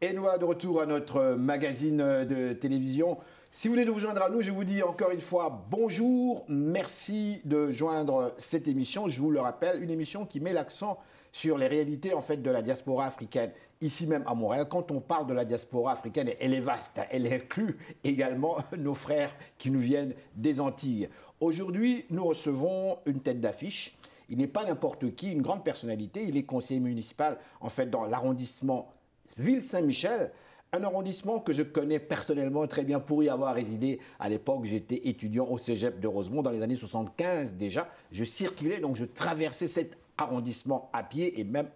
Et nous voilà de retour à notre magazine de télévision. Si vous venez de vous joindre à nous, je vous dis encore une fois bonjour. Merci de joindre cette émission. Je vous le rappelle, une émission qui met l'accent sur les réalités en fait de la diaspora africaine. Ici même à Montréal, quand on parle de la diaspora africaine, elle est vaste. Elle inclut également nos frères qui nous viennent des Antilles. Aujourd'hui, nous recevons une tête d'affiche. Il n'est pas n'importe qui, une grande personnalité. Il est conseiller municipal en fait dans l'arrondissement Ville-Saint-Michel, un arrondissement que je connais personnellement très bien pour y avoir résidé à l'époque. J'étais étudiant au cégep de Rosemont dans les années 75 déjà. Je circulais, donc je traversais cet arrondissement à pied et même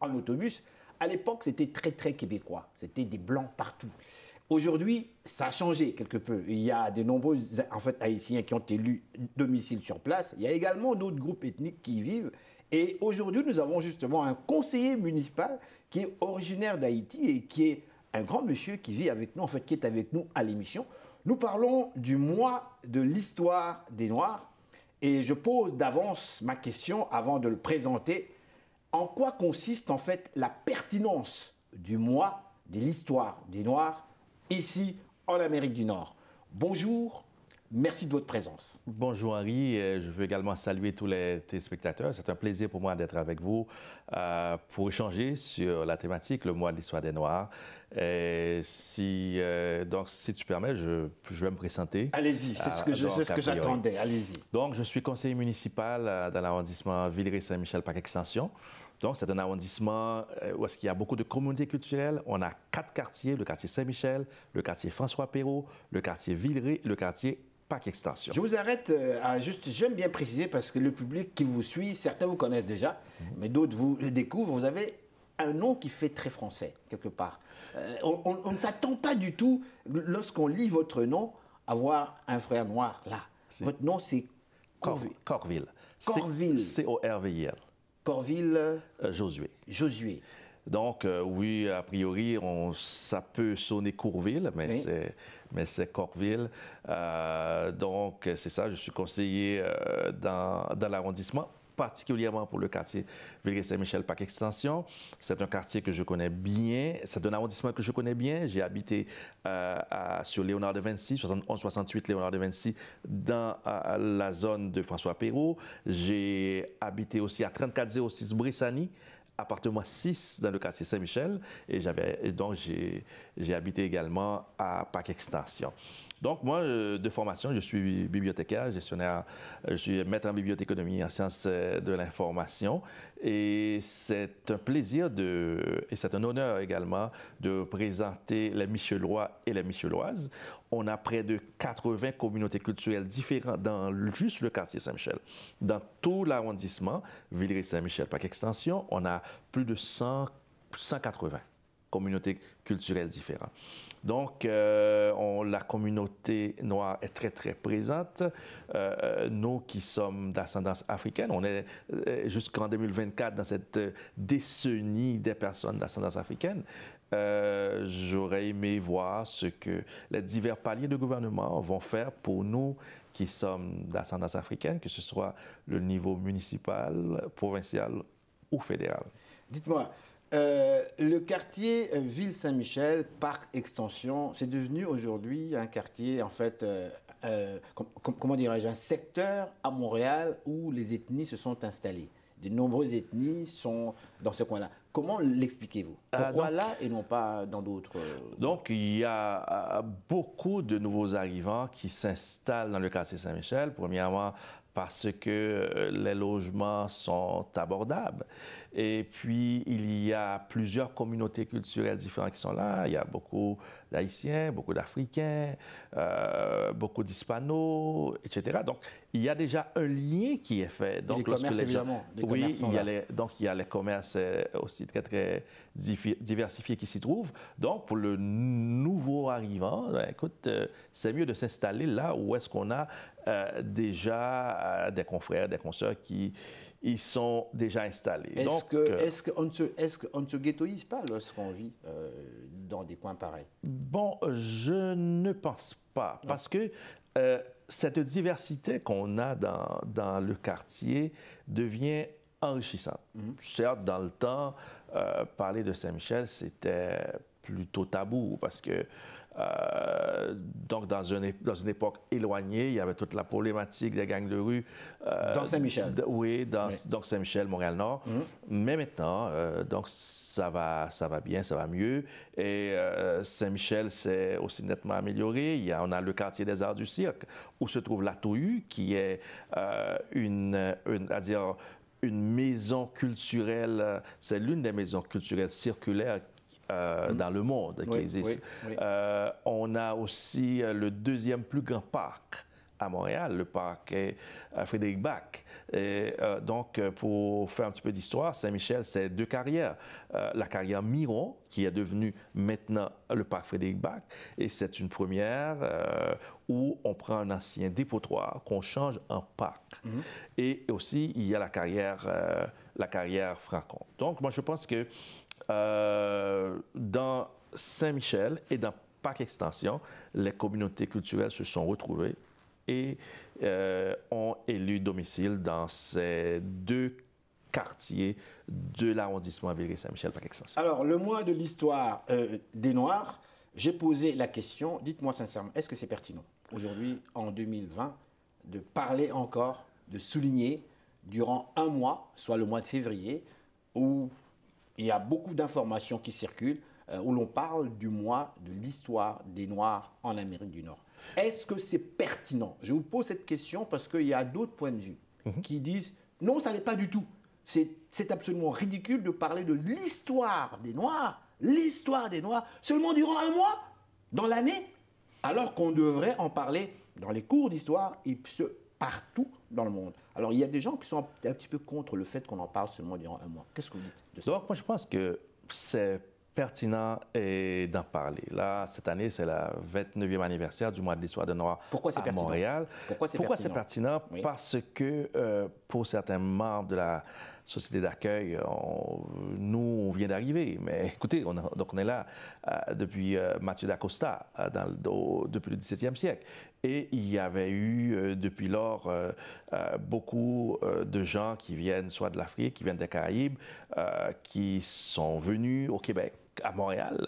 en autobus. À l'époque, c'était très québécois. C'était des blancs partout. Aujourd'hui, ça a changé quelque peu. Il y a de nombreux Haïtiens qui ont élu domicile sur place. Il y a également d'autres groupes ethniques qui y vivent. Et aujourd'hui, nous avons justement un conseiller municipal qui est originaire d'Haïti et qui est un grand monsieur qui vit avec nous, en fait, qui est avec nous à l'émission. Nous parlons du mois de l'histoire des Noirs. Et je pose d'avance ma question avant de le présenter. En quoi consiste en fait la pertinence du mois de l'histoire des Noirs ici en Amérique du Nord? Bonjour. Merci de votre présence. Bonjour Henri, je veux également saluer tous les téléspectateurs. C'est un plaisir pour moi d'être avec vous pour échanger sur la thématique, le mois de l'histoire des Noirs. Donc, si tu permets, je vais me présenter. Allez-y, c'est ce que j'attendais, allez-y. Donc, je suis conseiller municipal dans l'arrondissement Villeray-Saint-Michel par extension. Donc, c'est un arrondissement où il y a beaucoup de communautés culturelles. On a 4 quartiers, le quartier Saint-Michel, le quartier François-Perrault, le quartier Villeray, le quartier Parc Extension. Je vous arrête j'aime bien préciser parce que le public qui vous suit, certains vous connaissent déjà, mais d'autres vous le découvrent. Vous avez un nom qui fait très français, quelque part. On ne s'attend pas du tout, lorsqu'on lit votre nom, à voir un frère noir là. Votre nom, c'est Corville. Corville. C-O-R-V-I-L. Corville. Josué. Josué. Donc, oui, a priori, ça peut sonner Courville, mais oui, c'est Corville. Donc, c'est ça, je suis conseiller dans l'arrondissement, particulièrement pour le quartier Villeray-Saint-Michel Parc Extension. C'est un quartier que je connais bien, c'est un arrondissement que je connais bien. J'ai habité sur Léonard de Vinci, 71-68 Léonard de Vinci, dans la zone de François-Perrault. J'ai habité aussi à 3406 Bressani, appartement 6 dans le quartier Saint-Michel, et donc j'ai habité également à Parc Extension. Donc moi, de formation, je suis bibliothécaire, gestionnaire, je suis maître en bibliothéconomie en sciences de l'information, et c'est un plaisir et c'est un honneur également de présenter les Michelois et les Micheloises. On a près de 80 communautés culturelles différentes dans juste le quartier Saint-Michel. Dans tout l'arrondissement, Villeray-Saint-Michel, Parc Extension, on a plus de 180 communautés culturelles différentes. Donc, la communauté noire est très présente. Nous qui sommes d'ascendance africaine, on est jusqu'en 2024 dans cette décennie des personnes d'ascendance africaine. J'aurais aimé voir ce que les divers paliers de gouvernement vont faire pour nous qui sommes d'ascendance africaine, que ce soit le niveau municipal, provincial ou fédéral. Dites-moi, le quartier Ville-Saint-Michel, Parc Extension, c'est devenu aujourd'hui un quartier, en fait, comment dirais-je, un secteur à Montréal où les ethnies se sont installées. De nombreuses ethnies sont dans ce coin-là. Comment l'expliquez-vous? Pourquoi là et non pas dans d'autres... Donc, il y a beaucoup de nouveaux arrivants qui s'installent dans le quartier Saint-Michel. Premièrement, parce que les logements sont abordables. Et puis, il y a plusieurs communautés culturelles différentes qui sont là. Il y a beaucoup d'Haïtiens, beaucoup d'Africains, beaucoup d'Hispanos, etc. Donc, il y a déjà un lien qui est fait. Donc, les commerces, évidemment. Oui, donc il y a les commerces aussi très diversifiés qui s'y trouvent. Donc, pour le nouveau arrivant, écoute, c'est mieux de s'installer là où est-ce qu'on a déjà des confrères, des consoeurs qui y sont déjà installés. Est-ce qu'on ne se ghettoise pas lorsqu'on vit dans des coins pareils? Bon, je ne pense pas, parce que cette diversité qu'on a dans le quartier devient enrichissante. Certes, dans le temps, parler de Saint-Michel, c'était plutôt tabou parce que donc dans une époque éloignée, il y avait toute la problématique des gangs de rue. Dans Saint-Michel. Oui, donc Saint-Michel, Montréal-Nord. Mais maintenant, donc ça va bien, ça va mieux. Et Saint-Michel s'est aussi nettement amélioré. On a le quartier des Arts du Cirque où se trouve la Touhu, qui est une maison culturelle. C'est l'une des maisons culturelles circulaires dans le monde qui existe. On a aussi le deuxième plus grand parc à Montréal, le parc Frédéric Bach. Et, donc, pour faire un petit peu d'histoire, Saint-Michel, c'est deux carrières. La carrière Miron, qui est devenue maintenant le parc Frédéric Bach, et c'est une première où on prend un ancien dépotoir qu'on change en parc. Et aussi, il y a la carrière Francon. Donc, moi, je pense que dans Saint-Michel et dans Parc Extension, les communautés culturelles se sont retrouvées et ont élu domicile dans ces deux quartiers de l'arrondissement Villeray-Saint-Michel-Parc Extension. Alors, le mois de l'histoire des Noirs, j'ai posé la question, dites-moi sincèrement, est-ce que c'est pertinent aujourd'hui, en 2020, de parler encore, de souligner durant un mois, soit le mois de février, où il y a beaucoup d'informations qui circulent, où l'on parle du mois de l'histoire des Noirs en Amérique du Nord. Est-ce que c'est pertinent? Je vous pose cette question parce qu'il y a d'autres points de vue qui disent non, ça n'est pas du tout. C'est absolument ridicule de parler de l'histoire des Noirs seulement durant un mois dans l'année, alors qu'on devrait en parler dans les cours d'histoire et partout dans le monde. Alors, il y a des gens qui sont un petit peu contre le fait qu'on en parle seulement durant un mois. Qu'est-ce que vous dites de ça? Donc, moi, je pense que c'est pertinent d'en parler. Là, cette année, c'est le 29e anniversaire du mois de l'histoire des Noirs à Montréal. Pourquoi c'est pertinent? Oui. Parce que pour certains membres de la société d'accueil, nous, on vient d'arriver. Mais écoutez, on est là depuis Mathieu d'Acosta, depuis le XVIIe siècle. Et il y avait eu, depuis lors, beaucoup de gens qui viennent soit de l'Afrique, qui viennent des Caraïbes, qui sont venus au Québec, à Montréal,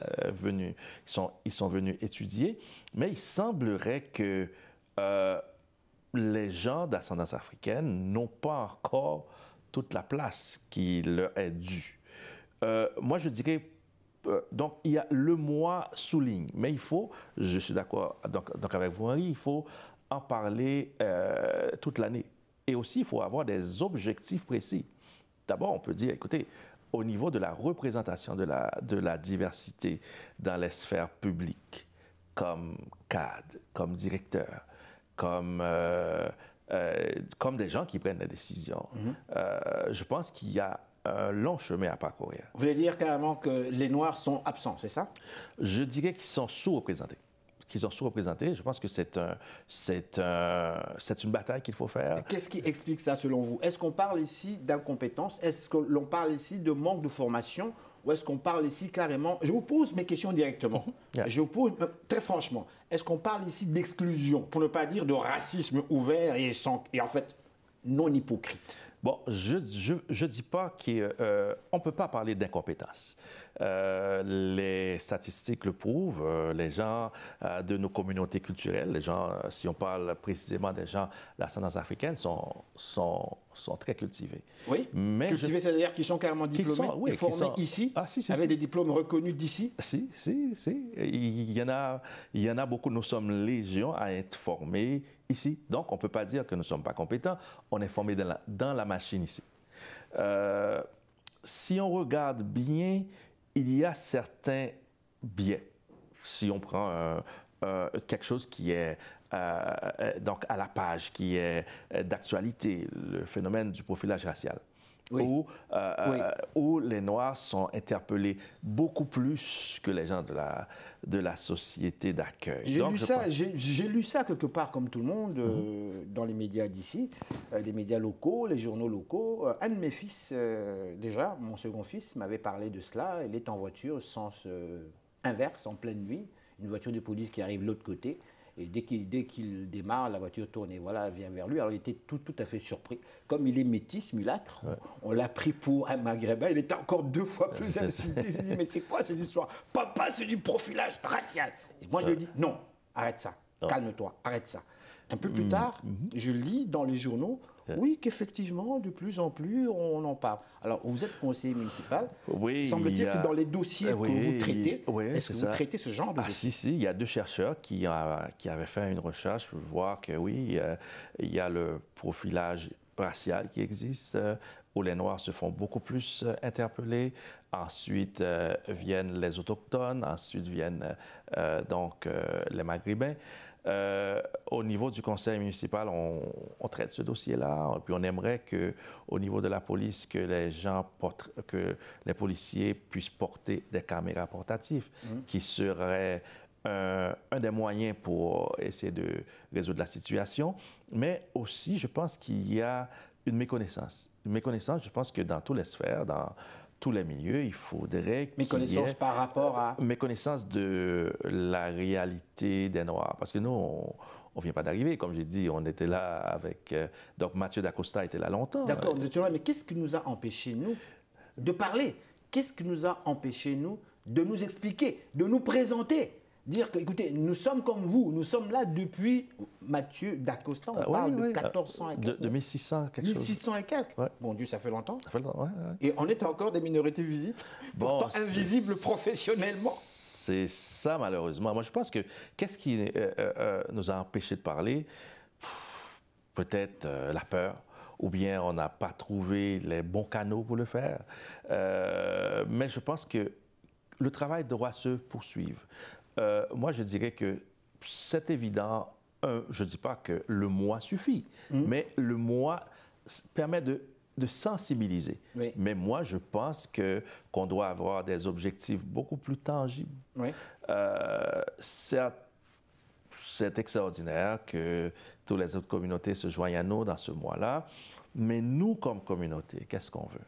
ils sont venus étudier. Mais il semblerait que les gens d'ascendance africaine n'ont pas encore toute la place qui leur est due. Moi, je dirais, donc, il y a le mois souligne, mais il faut, je suis d'accord donc avec vous, Henri, il faut en parler toute l'année. Et aussi, il faut avoir des objectifs précis. D'abord, on peut dire, écoutez, au niveau de la représentation de la diversité dans les sphères publiques, comme cadre, comme directeur, comme des gens qui prennent des décisions. Je pense qu'il y a un long chemin à parcourir. Vous voulez dire carrément que les Noirs sont absents, c'est ça? Je dirais qu'ils sont sous-représentés. Je pense que c'est une bataille qu'il faut faire. Qu'est-ce qui explique ça selon vous? Est-ce qu'on parle ici d'incompétence? Est-ce que l'on parle ici de manque de formation? Ou est-ce qu'on parle ici carrément... Je vous pose mes questions directement. Je vous pose très franchement. Est-ce qu'on parle ici d'exclusion, pour ne pas dire de racisme ouvert et en fait non hypocrite? Bon, je dis pas qu'on ne peut pas parler d'incompétence. Les statistiques le prouvent. Les gens de nos communautés culturelles, les gens, si on parle précisément des gens d'ascendance africaine, sont très cultivés. Oui, mais cultivés, c'est-à-dire qu'ils sont carrément diplômés, formés ici, avec des diplômes reconnus d'ici? Si. Il y en a beaucoup. Nous sommes légion à être formés ici. Donc, on ne peut pas dire que nous ne sommes pas compétents. On est formés dans la machine ici. Si on regarde bien, il y a certains biais. Si on prend quelque chose qui est donc à la page, qui est d'actualité, le phénomène du profilage racial, où les Noirs sont interpellés beaucoup plus que les gens de la société d'accueil. J'ai lu ça quelque part, comme tout le monde, dans les médias d'ici, les médias locaux, les journaux locaux. Un de mes fils, déjà, mon second fils, m'avait parlé de cela. Il est en voiture, sens inverse, en pleine nuit. Une voiture de police qui arrive de l'autre côté. Et dès qu'il démarre, la voiture tourne et voilà, elle vient vers lui. Alors il était tout à fait surpris. Comme il est métis, mulâtre, on l'a pris pour un maghrébin. Il était encore 2 fois plus insulté. Il s'est dit, mais c'est quoi ces histoires? Papa, c'est du profilage racial. Et moi, je lui ai dit, non, arrête ça, calme-toi, arrête ça. Un peu plus tard, je lis dans les journaux, oui, qu'effectivement, de plus en plus, on en parle. Alors, vous êtes conseiller municipal. Oui, semble-t-il que dans les dossiers que vous traitez, est-ce que vous traitez ce genre de dossier? Si, il y a 2 chercheurs qui avaient fait une recherche pour voir que oui, il y a le profilage racial qui existe, où les Noirs se font beaucoup plus interpeller. Ensuite viennent les Autochtones, ensuite viennent les Maghrébins. Au niveau du conseil municipal, on traite ce dossier-là, puis on aimerait qu'au niveau de la police, que les policiers puissent porter des caméras portatives, qui seraient un des moyens pour essayer de résoudre la situation. Mais aussi, je pense qu'il y a une méconnaissance. Une méconnaissance, je pense que dans toutes les sphères, dans tous les milieux, il faudrait méconnaissance par rapport à... Méconnaissance de la réalité des Noirs. Parce que nous, on ne vient pas d'arriver. Comme j'ai dit, on était là avec... donc, Mathieu Dacosta était là longtemps. D'accord, vous étiez là, mais qu'est-ce qui nous a empêché, nous, de parler? Qu'est-ce qui nous a empêché, nous, de nous expliquer, de nous présenter? Dire que, écoutez, nous sommes comme vous, nous sommes là depuis Mathieu Dacosta, on parle de 1400 et quelques. De 1600 quelque chose. 1600 et quelques. Ouais. Bon Dieu, ça fait longtemps. Ça fait longtemps, Et on est encore des minorités visibles, pourtant invisibles professionnellement. C'est ça, malheureusement. Moi, je pense que qu'est-ce qui nous a empêchés de parler? Peut-être la peur, ou bien on n'a pas trouvé les bons canaux pour le faire. Mais je pense que le travail doit se poursuivre. Moi, je dirais que c'est évident. Je ne dis pas que le mois suffit, mais le mois permet de sensibiliser. Oui. Mais moi, je pense qu'on doit avoir des objectifs beaucoup plus tangibles. Oui. C'est extraordinaire que toutes les autres communautés se joignent à nous dans ce mois-là, mais nous, comme communauté, qu'est-ce qu'on veut?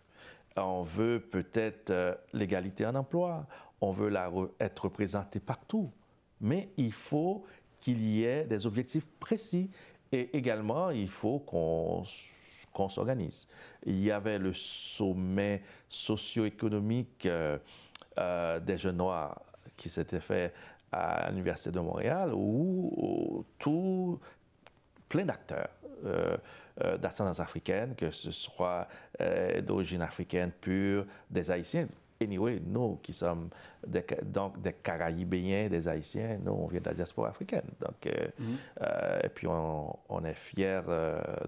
On veut peut-être l'égalité en emploi, on veut être représenté partout, mais il faut qu'il y ait des objectifs précis et également, il faut qu'on s'organise. Il y avait le sommet socio-économique des jeunes noirs qui s'était fait à l'Université de Montréal où plein d'acteurs d'ascendance africaine, que ce soit d'origine africaine pure, des Haïtiens. Anyway, nous qui sommes des Caraïbéens, des Haïtiens, nous, on vient de la diaspora africaine. Donc, et puis, on est fiers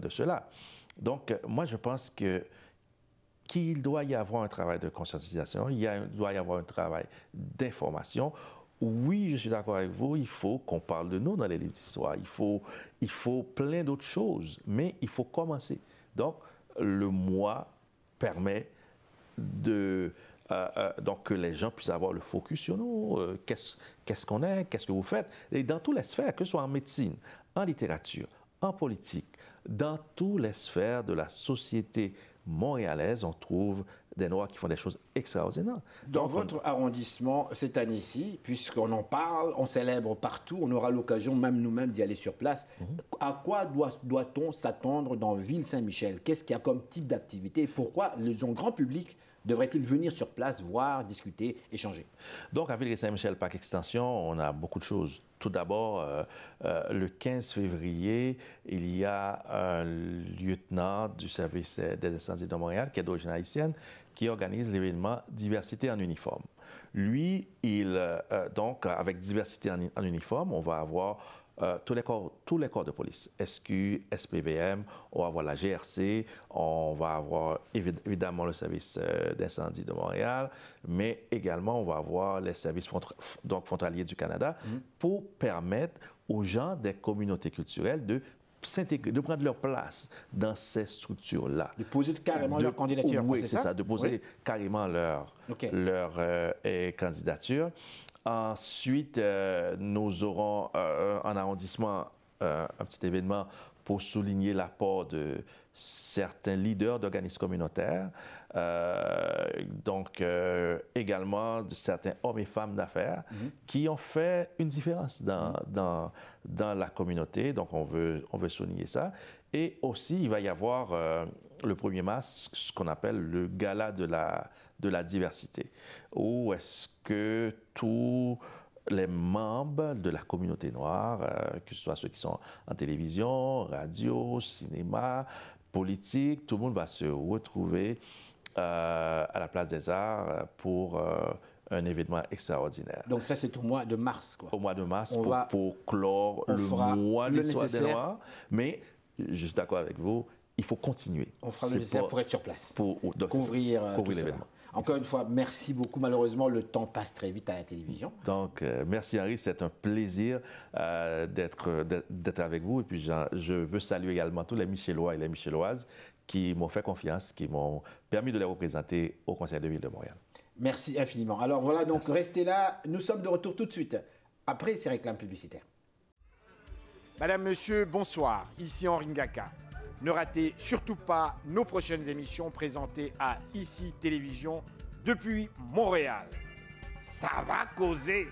de cela. Donc, moi, je pense qu'il doit y avoir un travail de conscientisation, doit y avoir un travail d'information. Oui, je suis d'accord avec vous, il faut qu'on parle de nous dans les livres d'histoire. Il faut plein d'autres choses, mais il faut commencer. Donc, le mois permet donc que les gens puissent avoir le focus sur nous. Qu'est-ce qu'on est, qu'est-ce que vous faites? Et dans toutes les sphères, que ce soit en médecine, en littérature, en politique, dans toutes les sphères de la société montréalaise, on trouve des Noirs qui font des choses extraordinaires. Dans votre arrondissement, cette année-ci, puisqu'on en parle, on célèbre partout, on aura l'occasion même nous-mêmes d'y aller sur place. À quoi doit-on s'attendre dans Ville-Saint-Michel? Qu'est-ce qu'il y a comme type d'activité? Et pourquoi le grand public devrait-il venir sur place, voir, discuter, échanger? Donc, à Ville-Saint-Michel, Parc Extension, on a beaucoup de choses. Tout d'abord, le 15 février, il y a un lieutenant du service des incendies de Montréal, qui est d'origine haïtienne, qui organise l'événement Diversité en uniforme. Lui, donc, avec Diversité en uniforme, on va avoir tous les corps de police, SQ, SPVM, on va avoir la GRC, on va avoir évidemment le service d'incendie de Montréal, mais également on va avoir les services frontaliers du Canada pour permettre aux gens des communautés culturelles de s'intégrer, de prendre leur place dans ces structures-là. De poser carrément leur candidature. Oui, c'est ça, de poser carrément leur candidature. Ensuite, nous aurons en arrondissement un petit événement pour souligner l'apport de certains leaders d'organismes communautaires. Donc, également de certains hommes et femmes d'affaires qui ont fait une différence dans la communauté. Donc, on veut souligner ça. Et aussi, il va y avoir le 1er mars, ce qu'on appelle le gala de la diversité, où est-ce que tous les membres de la communauté noire, que ce soit ceux qui sont en télévision, radio, cinéma, politique, tout le monde va se retrouver à la Place des Arts pour un événement extraordinaire. Donc ça, c'est au mois de mars, quoi. Au mois de mars, pour clore le mois de l'histoire des Noirs. Mais, je suis d'accord avec vous, il faut continuer. On fera le nécessaire pour être sur place, pour couvrir l'événement. Encore une fois, merci beaucoup. Malheureusement, le temps passe très vite à la télévision. Donc, merci Henri, c'est un plaisir d'être avec vous. Et puis, je veux saluer également tous les Michellois et les Michelloises qui m'ont fait confiance, qui m'ont permis de les représenter au Conseil de Ville de Montréal. Merci infiniment. Alors voilà, donc restez là. Nous sommes de retour tout de suite, après ces réclames publicitaires. Madame, Monsieur, bonsoir. Ici Henri Ngaka. Ne ratez surtout pas nos prochaines émissions présentées à ICI Télévision depuis Montréal. Ça va causer.